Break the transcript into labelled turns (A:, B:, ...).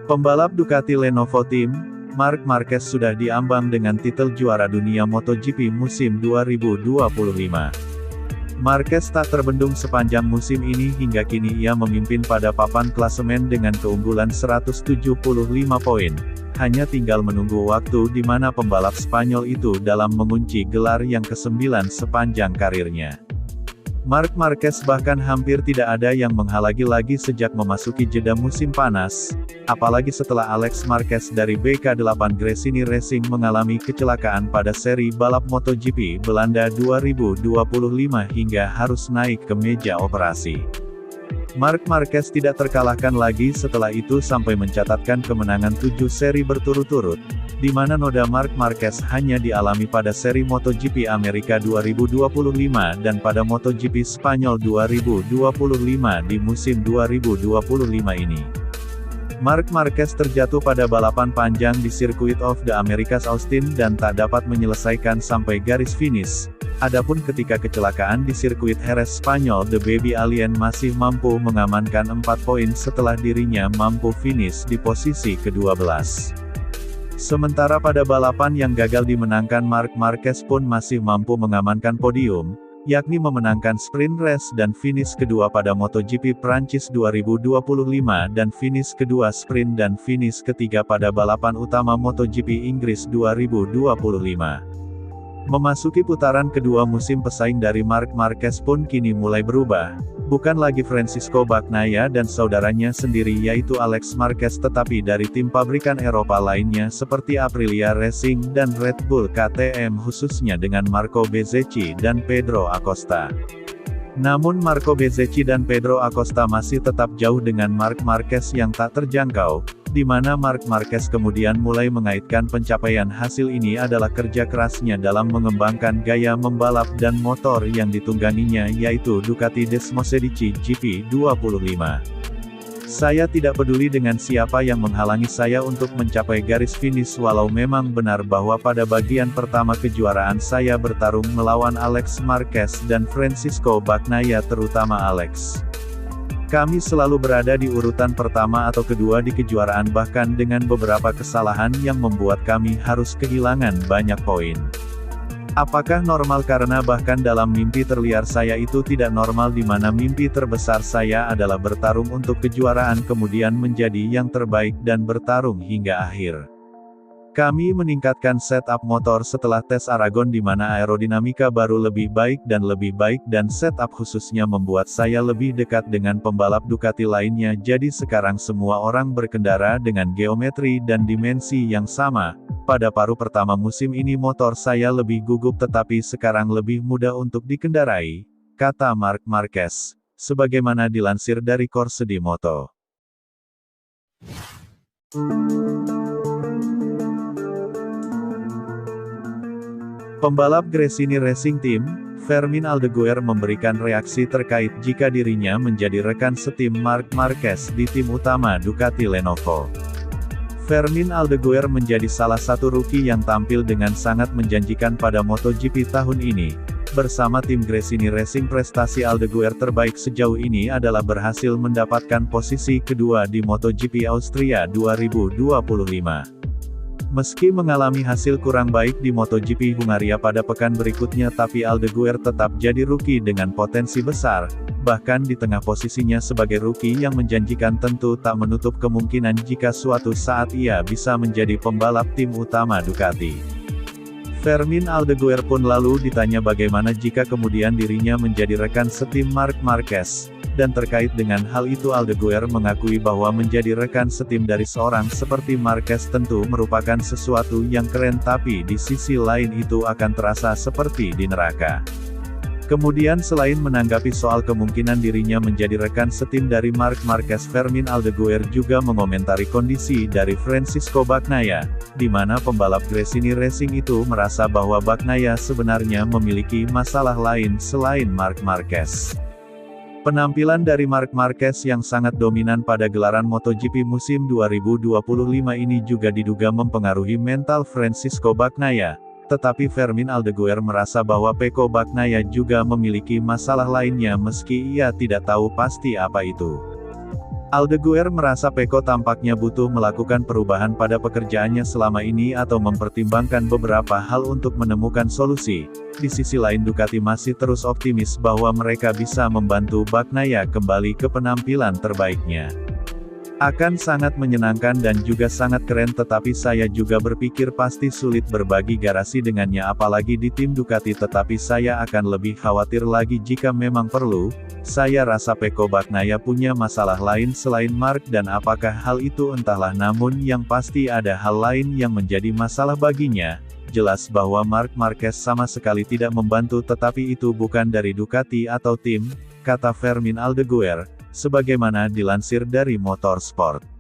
A: Pembalap Ducati Lenovo Team, Marc Marquez sudah diambang dengan titel juara dunia MotoGP musim 2025. Marquez tak terbendung sepanjang musim ini hingga kini ia memimpin pada papan klasemen dengan keunggulan 175 poin. Hanya tinggal menunggu waktu di mana pembalap Spanyol itu dalam mengunci gelar yang ke-9 sepanjang karirnya. Marc Marquez bahkan hampir tidak ada yang menghalangi lagi sejak memasuki jeda musim panas, apalagi setelah Alex Marquez dari BK8 Gresini Racing mengalami kecelakaan pada seri balap MotoGP Belanda 2025 hingga harus naik ke meja operasi. Marc Marquez tidak terkalahkan lagi setelah itu sampai mencatatkan kemenangan 7 seri berturut-turut, di mana noda Marc Marquez hanya dialami pada seri MotoGP Amerika 2025 dan pada MotoGP Spanyol 2025 di musim 2025 ini. Marc Marquez terjatuh pada balapan panjang di Circuit of the Americas Austin dan tak dapat menyelesaikan sampai garis finish. Adapun ketika kecelakaan di sirkuit Jerez Spanyol, The Baby Alien masih mampu mengamankan 4 poin setelah dirinya mampu finish di posisi ke-12. Sementara pada balapan yang gagal dimenangkan, Marc Marquez pun masih mampu mengamankan podium, yakni memenangkan sprint race dan finish kedua pada MotoGP Prancis 2025 dan finish kedua sprint dan finish ketiga pada balapan utama MotoGP Inggris 2025. Memasuki putaran kedua, musim pesaing dari Marc Marquez pun kini mulai berubah. Bukan lagi Francisco Bagnaia dan saudaranya sendiri yaitu Alex Marquez, tetapi dari tim pabrikan Eropa lainnya seperti Aprilia Racing dan Red Bull KTM, khususnya dengan Marco Bezzecchi dan Pedro Acosta. Namun Marco Bezzecchi dan Pedro Acosta masih tetap jauh dengan Marc Marquez yang tak terjangkau, di mana Marc Marquez kemudian mulai mengaitkan pencapaian hasil ini adalah kerja kerasnya dalam mengembangkan gaya membalap dan motor yang ditungganginya yaitu Ducati Desmosedici GP25. Saya tidak peduli dengan siapa yang menghalangi saya untuk mencapai garis finish, walau memang benar bahwa pada bagian pertama kejuaraan saya bertarung melawan Alex Marquez dan Francisco Bagnaia, terutama Alex. Kami selalu berada di urutan pertama atau kedua di kejuaraan, bahkan dengan beberapa kesalahan yang membuat kami harus kehilangan banyak poin. Apakah normal? Karena bahkan dalam mimpi terliar saya itu tidak normal, di mana mimpi terbesar saya adalah bertarung untuk kejuaraan kemudian menjadi yang terbaik dan bertarung hingga akhir. Kami meningkatkan setup motor setelah tes Aragon, di mana aerodinamika baru lebih baik dan setup khususnya membuat saya lebih dekat dengan pembalap Ducati lainnya. Jadi sekarang semua orang berkendara dengan geometri dan dimensi yang sama. Pada paruh pertama musim ini motor saya lebih gugup tetapi sekarang lebih mudah untuk dikendarai, kata Marc Marquez, sebagaimana dilansir dari Corse Moto. Pembalap Gresini Racing Team, Fermin Aldeguer memberikan reaksi terkait jika dirinya menjadi rekan setim Marc Marquez di tim utama Ducati Lenovo. Fermin Aldeguer menjadi salah satu rookie yang tampil dengan sangat menjanjikan pada MotoGP tahun ini. Bersama tim Gresini Racing, prestasi Aldeguer terbaik sejauh ini adalah berhasil mendapatkan posisi kedua di MotoGP Austria 2025. Meski mengalami hasil kurang baik di MotoGP Hungaria pada pekan berikutnya, tapi Aldeguer tetap jadi rookie dengan potensi besar. Bahkan di tengah posisinya sebagai rookie yang menjanjikan, tentu tak menutup kemungkinan jika suatu saat ia bisa menjadi pembalap tim utama Ducati. Fermin Aldeguer pun lalu ditanya bagaimana jika kemudian dirinya menjadi rekan setim Marc Marquez. Dan terkait dengan hal itu Aldeguer mengakui bahwa menjadi rekan setim dari seorang seperti Marquez tentu merupakan sesuatu yang keren, tapi di sisi lain itu akan terasa seperti di neraka. Kemudian selain menanggapi soal kemungkinan dirinya menjadi rekan setim dari Marc Marquez, Fermin Aldeguer juga mengomentari kondisi dari Francisco Bagnaia, di mana pembalap Gresini Racing itu merasa bahwa Bagnaia sebenarnya memiliki masalah lain selain Marc Marquez. Penampilan dari Marc Marquez yang sangat dominan pada gelaran MotoGP musim 2025 ini juga diduga mempengaruhi mental Francisco Bagnaia. Tetapi Fermin Aldeguer merasa bahwa Pecco Bagnaia juga memiliki masalah lainnya meski ia tidak tahu pasti apa itu. Aldeguer merasa Pecco tampaknya butuh melakukan perubahan pada pekerjaannya selama ini atau mempertimbangkan beberapa hal untuk menemukan solusi. Di sisi lain Ducati masih terus optimis bahwa mereka bisa membantu Bagnaia kembali ke penampilan terbaiknya. Akan sangat menyenangkan dan juga sangat keren, tetapi saya juga berpikir pasti sulit berbagi garasi dengannya apalagi di tim Ducati, tetapi saya akan lebih khawatir lagi jika memang perlu. Saya rasa Pecco Bagnaia punya masalah lain selain Marc dan apakah hal itu entahlah, namun yang pasti ada hal lain yang menjadi masalah baginya. Jelas bahwa Marc Marquez sama sekali tidak membantu, tetapi itu bukan dari Ducati atau tim, kata Fermin Aldeguer, sebagaimana dilansir dari Motorsport.